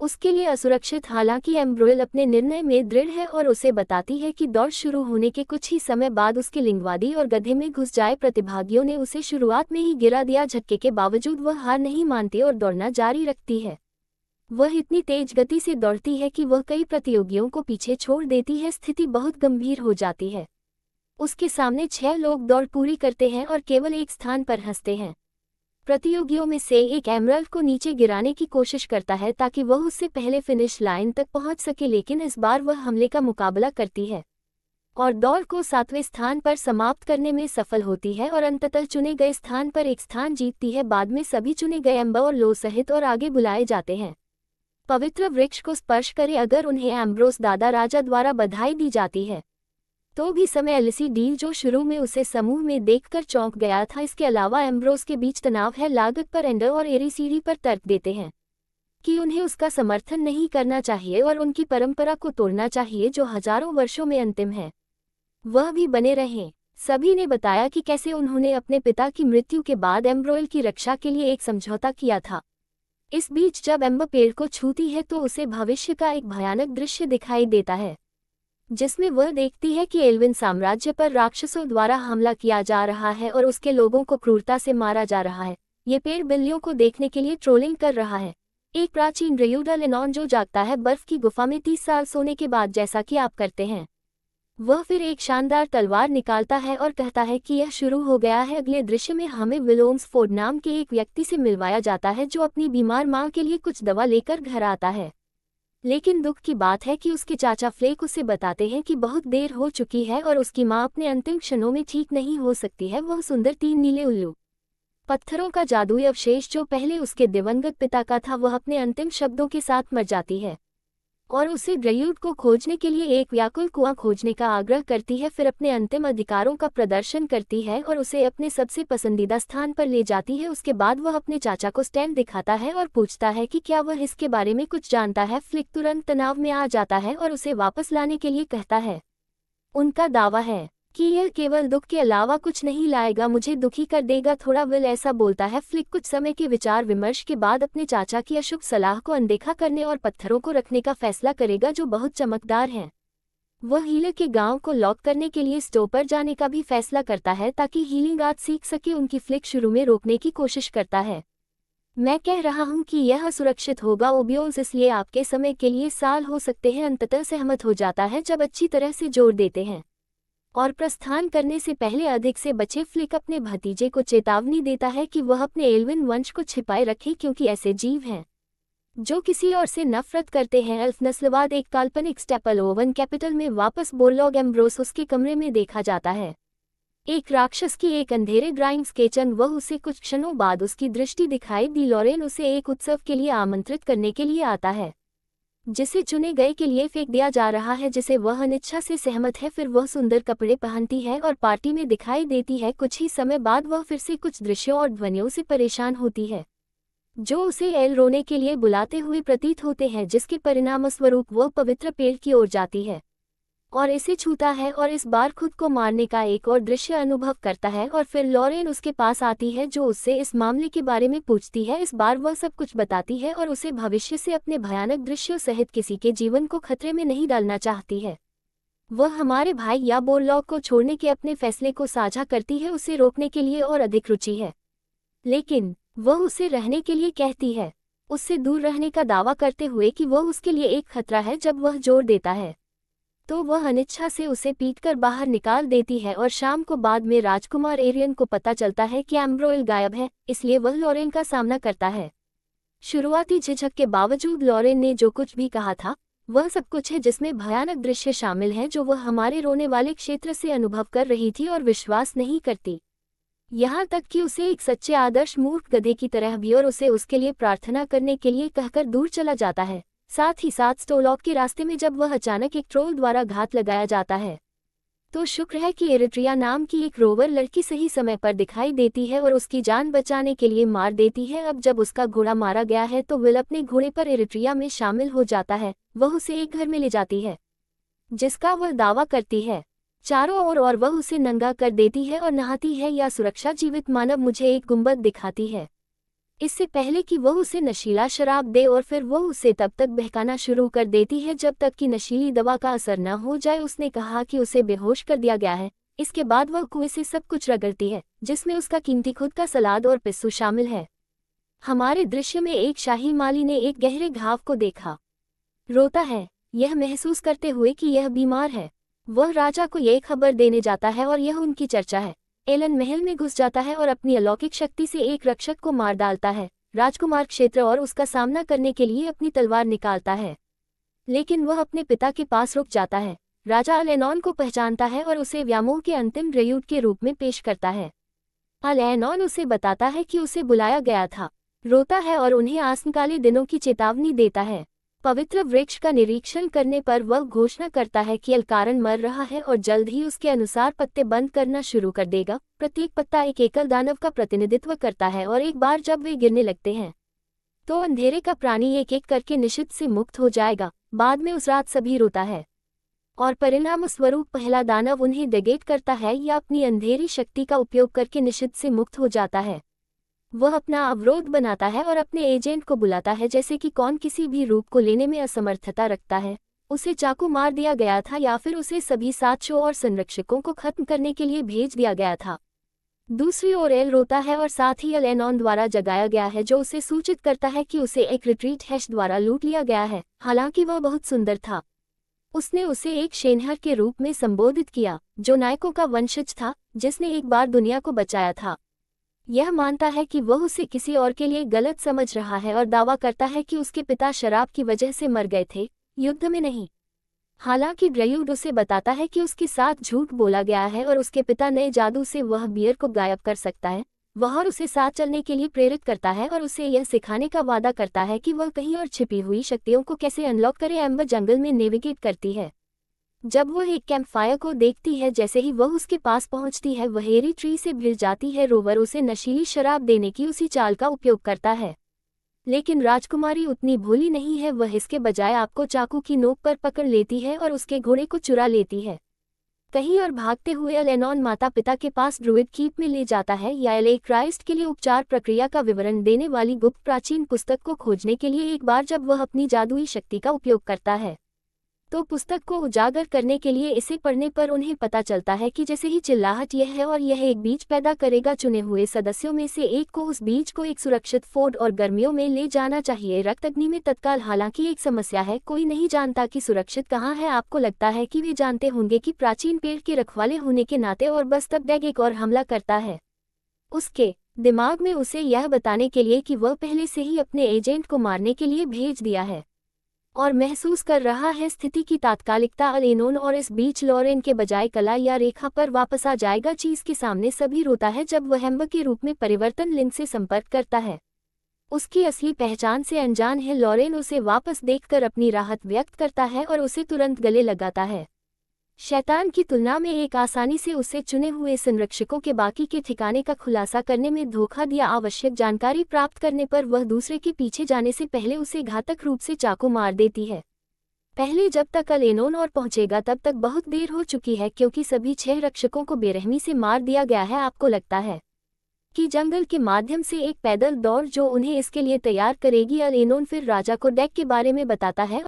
उसके लिए असुरक्षित। हालांकि एम्ब्रोइल अपने निर्णय में दृढ़ है और उसे बताती है कि दौड़ शुरू होने के कुछ ही समय बाद उसके लिंगवादी और गधे में घुस जाए। प्रतिभागियों ने उसे शुरुआत में ही गिरा दिया। झटके के बावजूद वह हार नहीं मानती और दौड़ना जारी रखती है। वह इतनी तेज गति से दौड़ती है कि वह कई प्रतियोगियों को पीछे छोड़ देती है। स्थिति बहुत गंभीर हो जाती है। उसके सामने 6 लोग दौड़ पूरी करते हैं और केवल एक स्थान पर हंसते हैं। प्रतियोगियों में से एक एमरल्ड को नीचे गिराने की कोशिश करता है ताकि वह उससे पहले फिनिश लाइन तक पहुंच सके, लेकिन इस बार वह हमले का मुकाबला करती है और दौड़ को 7वें स्थान पर समाप्त करने में सफल होती है और अंततः चुने गए स्थान पर एक स्थान जीतती है। बाद में सभी चुने गए एम्बर और लो सहित और आगे बुलाए जाते हैं। पवित्र वृक्ष को स्पर्श करे। अगर उन्हें एम्ब्रोस दादा राजा द्वारा बधाई दी जाती है तो भी समय एलिसी डील, जो शुरू में उसे समूह में देखकर चौंक गया था। इसके अलावा एम्ब्रोस के बीच तनाव है। लागत पर एंडर और एरिसीडी पर तर्क देते हैं कि उन्हें उसका समर्थन नहीं करना चाहिए और उनकी परंपरा को तोड़ना चाहिए जो हजारों वर्षों में अंतिम है। वह भी बने रहें। सभी ने बताया कि कैसे उन्होंने अपने पिता की मृत्यु के बाद एम्ब्रोइल की रक्षा के लिए एक समझौता किया था। इस बीच जब एम्बर पेड़ को छूती है तो उसे भविष्य का एक भयानक दृश्य दिखाई देता है, जिसमें वह देखती है कि एल्विन साम्राज्य पर राक्षसों द्वारा हमला किया जा रहा है और उसके लोगों को क्रूरता से मारा जा रहा है। ये पेड़ बिल्लियों को देखने के लिए ट्रोलिंग कर रहा है। एक प्राचीन ड्रेयूडा लेनॉन जो जागता है बर्फ की गुफा में 30 साल सोने के बाद, जैसा कि आप करते हैं। वह फिर एक शानदार तलवार निकालता है और कहता है कि यह शुरू हो गया है। अगले दृश्य में हमें विलोम्सफोर्ड नाम के एक व्यक्ति से मिलवाया जाता है जो अपनी बीमार मां के लिए कुछ दवा लेकर घर आता है। लेकिन दुख की बात है कि उसके चाचा फ्लेक उसे बताते हैं कि बहुत देर हो चुकी है और उसकी मां अपने अंतिम क्षणों में ठीक नहीं हो सकती है। वह सुंदर 3 नीले उल्लू पत्थरों का जादुई अवशेष जो पहले उसके दिवंगत पिता का था, वह अपने अंतिम शब्दों के साथ मर जाती है और उसे ड्रेयूड को खोजने के लिए एक व्याकुल कुआं खोजने का आग्रह करती है। फिर अपने अंतिम अधिकारों का प्रदर्शन करती है और उसे अपने सबसे पसंदीदा स्थान पर ले जाती है। उसके बाद वह अपने चाचा को स्टैंड दिखाता है और पूछता है कि क्या वह इसके बारे में कुछ जानता है। फ्लिक तुरंत तनाव में आ जाता है और उसे वापस लाने के लिए कहता है। उनका दावा है कि यह केवल दुख के अलावा कुछ नहीं लाएगा, मुझे दुखी कर देगा थोड़ा। विल ऐसा बोलता है। फ्लिक कुछ समय के विचार विमर्श के बाद अपने चाचा की अशुभ सलाह को अनदेखा करने और पत्थरों को रखने का फैसला करेगा जो बहुत चमकदार हैं। वह हीलर के गांव को लॉक करने के लिए स्टोव पर जाने का भी फैसला करता है ताकि हीलिंग आर्ट सीख सके। उनकी फ्लिक शुरू में रोकने की कोशिश करता है। मैं कह रहा हूं कि यह असुरक्षित होगा ओबियोस, इसलिए आपके समय के लिए साल हो सकते हैं। अंततः सहमत हो जाता है जब अच्छी तरह से जोड़ देते हैं और प्रस्थान करने से पहले अधिक से बचे। फ्लिक अपने भतीजे को चेतावनी देता है कि वह अपने एल्विन वंश को छिपाए रखे क्योंकि ऐसे जीव हैं जो किसी और से नफरत करते हैं। एल्फ नस्लवाद एक काल्पनिक स्टेपल ओवन कैपिटल में वापस बोरलॉग एम्ब्रोस उसके कमरे में देखा जाता है। एक राक्षस की एक अंधेरे ग्राइम्स किचन। वह उसे कुछ क्षणों बाद उसकी दृष्टि दिखाई दी। लॉरेन उसे एक उत्सव के लिए आमंत्रित करने के लिए आता है जिसे चुने गए के लिए फेंक दिया जा रहा है, जिसे वह अनिच्छा से सहमत है। फिर वह सुंदर कपड़े पहनती है और पार्टी में दिखाई देती है। कुछ ही समय बाद वह फिर से कुछ दृश्यों और ध्वनियों से परेशान होती है जो उसे एल रोने के लिए बुलाते हुए प्रतीत होते हैं, जिसके परिणामस्वरूप वह पवित्र पेड़ की ओर जाती है और इसे छूता है और इस बार खुद को मारने का एक और दृश्य अनुभव करता है। और फिर लॉरेन उसके पास आती है जो उससे इस मामले के बारे में पूछती है। इस बार वह सब कुछ बताती है और उसे भविष्य से अपने भयानक दृश्यों सहित किसी के जीवन को खतरे में नहीं डालना चाहती है। वह हमारे भाई या बोरलॉग को छोड़ने के अपने फैसले को साझा करती है, उसे रोकने के लिए और अधिक रुचि है, लेकिन वह उसे रहने के लिए कहती है, उससे दूर रहने का दावा करते हुए कि वह उसके लिए एक खतरा है। जब वह जोर देता है तो वह अनिच्छा से उसे पीटकर बाहर निकाल देती है और शाम को बाद में राजकुमार एरियन को पता चलता है कि एम्ब्रोइल गायब है, इसलिए वह लॉरेन का सामना करता है। शुरुआती झिझक के बावजूद लॉरेन ने जो कुछ भी कहा था वह सब कुछ है, जिसमें भयानक दृश्य शामिल हैं जो वह हमारे रोने वाले क्षेत्र से अनुभव कर रही थी और विश्वास नहीं करती, यहाँ तक कि उसे एक सच्चे आदर्श मूर्ख गधे की तरह भी, और उसे उसके लिए प्रार्थना करने के लिए कहकर दूर चला जाता है। साथ ही साथ स्टोलॉक के रास्ते में जब वह अचानक एक ट्रोल द्वारा घात लगाया जाता है तो शुक्र है कि एरिट्रिया नाम की एक रोवर लड़की सही समय पर दिखाई देती है और उसकी जान बचाने के लिए मार देती है। अब जब उसका घोड़ा मारा गया है तो विल अपने घोड़े पर एरिट्रिया में शामिल हो जाता है। वह उसे एक घर में ले जाती है जिसका वह दावा करती है चारों ओर, और वह उसे नंगा कर देती है और नहाती है या सुरक्षा जीवित मानव मुझे एक गुंबद दिखाती है इससे पहले कि वह उसे नशीला शराब दे और फिर वह उसे तब तक बहकाना शुरू कर देती है जब तक कि नशीली दवा का असर न हो जाए। उसने कहा कि उसे बेहोश कर दिया गया है। इसके बाद वह कुएं से सब कुछ रगड़ती है, जिसमें उसका कीमती खुद का सलाद और पिस्सू शामिल है। हमारे दृश्य में एक शाही माली ने एक गहरे घाव को देखा। रोता है, यह महसूस करते हुए कि यह बीमार है। वह राजा को यह खबर देने जाता है और यह उनकी चर्चा है। एलन महल में घुस जाता है और अपनी अलौकिक शक्ति से एक रक्षक को मार डालता है। राजकुमार क्षेत्र और उसका सामना करने के लिए अपनी तलवार निकालता है, लेकिन वह अपने पिता के पास रुक जाता है। राजा अलेनॉन को पहचानता है और उसे व्यामोह के अंतिम ड्रेयूड के रूप में पेश करता है। अलेनॉन उसे बताता है कि उसे बुलाया गया था, रोता है और उन्हें आसनकाले दिनों की चेतावनी देता है। पवित्र वृक्ष का निरीक्षण करने पर वह घोषणा करता है कि अलकारन मर रहा है और जल्द ही उसके अनुसार पत्ते बंद करना शुरू कर देगा। प्रत्येक पत्ता एक एकल दानव का प्रतिनिधित्व करता है और एक बार जब वे गिरने लगते हैं तो अंधेरे का प्राणी एक एक करके निषिद्ध से मुक्त हो जाएगा। बाद में उस रात सभी रोता है और परिणाम स्वरूप पहला दानव उन्हें डेगेट करता है या अपनी अंधेरी शक्ति का उपयोग करके निषिद्ध से मुक्त हो जाता है। वह अपना अवरोध बनाता है और अपने एजेंट को बुलाता है, जैसे कि कौन किसी भी रूप को लेने में असमर्थता रखता है। उसे चाकू मार दिया गया था या फिर उसे सभी साथियों और संरक्षकों को खत्म करने के लिए भेज दिया गया था। दूसरी ओर एल रोता है और साथ ही अलेनॉन द्वारा जगाया गया है, जो उसे सूचित करता है कि उसे एक रिट्रीट हैश द्वारा लूट लिया गया है। हालांकि वह बहुत सुंदर था। उसने उसे एक शेनहर के रूप में संबोधित किया, जो नायकों का वंशज था, जिसने एक बार दुनिया को बचाया था। यह मानता है कि वह उसे किसी और के लिए गलत समझ रहा है और दावा करता है कि उसके पिता शराब की वजह से मर गए थे, युद्ध में नहीं। हालांकि ड्रेयूड उसे बताता है कि उसके साथ झूठ बोला गया है और उसके पिता नए जादू से वह बियर को गायब कर सकता है। वह और उसे साथ चलने के लिए प्रेरित करता है और उसे यह सिखाने का वादा करता है कि वह कहीं और छिपी हुई शक्तियों को कैसे अनलॉक करे। एम्बर जंगल में नेविगेट करती है। जब वह एक कैंप फायर को देखती है, जैसे ही वह उसके पास पहुंचती है वह एरी ट्री से भिड़ जाती है। रोवर उसे नशीली शराब देने की उसी चाल का उपयोग करता है, लेकिन राजकुमारी उतनी भोली नहीं है। वह इसके बजाय आपको चाकू की नोक पर पकड़ लेती है और उसके घोड़े को चुरा लेती है। कहीं और भागते हुए अलेनॉन माता पिता के पास ड्रुइड कीप में ले जाता है या एले क्राइस्ट के लिए उपचार प्रक्रिया का विवरण देने वाली गुप्त प्राचीन पुस्तक को खोजने के लिए। एक बार जब वह अपनी जादुई शक्ति का उपयोग करता है तो पुस्तक को उजागर करने के लिए इसे पढ़ने पर उन्हें पता चलता है कि जैसे ही चिल्लाहट यह है और यह एक बीज पैदा करेगा। चुने हुए सदस्यों में से एक को उस बीज को एक सुरक्षित फोर्ड और गर्मियों में ले जाना चाहिए, रक्त अग्नि में तत्काल। हालांकि एक समस्या है, कोई नहीं जानता कि सुरक्षित कहाँ है। आपको लगता है कि वे जानते होंगे कि प्राचीन पेड़ के रखवाले होने के नाते, और बस तब डैग एक और हमला करता है उसके दिमाग में, उसे यह बताने के लिए कि वह पहले से ही अपने एजेंट को मारने के लिए भेज दिया है और महसूस कर रहा है स्थिति की तात्कालिकता। अलेनोन और इस बीच लॉरेन के बजाय कला या रेखा पर वापस आ जाएगा। चीज के सामने सभी रोता है जब वह एम्बर के रूप में परिवर्तन लिंक से संपर्क करता है। उसकी असली पहचान से अनजान है। लॉरेन उसे वापस देखकर अपनी राहत व्यक्त करता है और उसे तुरंत गले लगाता है। शैतान की तुलना में एक आसानी से उसे चुने हुए संरक्षकों के बाकी के ठिकाने का खुलासा करने में धोखा दिया। आवश्यक जानकारी प्राप्त करने पर वह दूसरे के पीछे जाने से पहले उसे घातक रूप से चाकू मार देती है। पहले जब तक अलेनोन और पहुंचेगा तब तक बहुत देर हो चुकी है, क्योंकि सभी 6 रक्षकों को बेरहमी से मार दिया गया है। आपको लगता है कि जंगल के माध्यम से एक पैदल दौड़ जो उन्हें इसके लिए तैयार करेगी। अलेनोन फिर राजा को डेक के बारे में बताता है